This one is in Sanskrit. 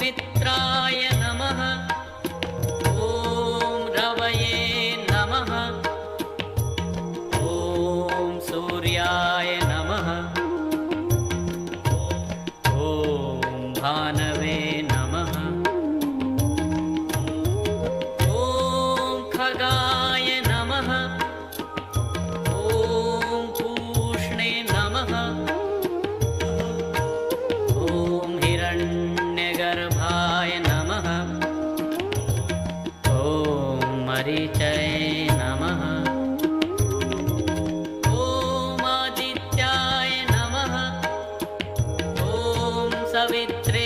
मित्राय नमः। ॐ रवये नमः। ॐ सूर्याय नमः। ॐ भानवे नमः। ॐ खगाय नमः। ॐ पूष्णे नमः। ॐ हिरण्यगर्भाय नमः। ॐ मरीचये नमः। ॐ आदित्याय नमः। ॐ सवित्रे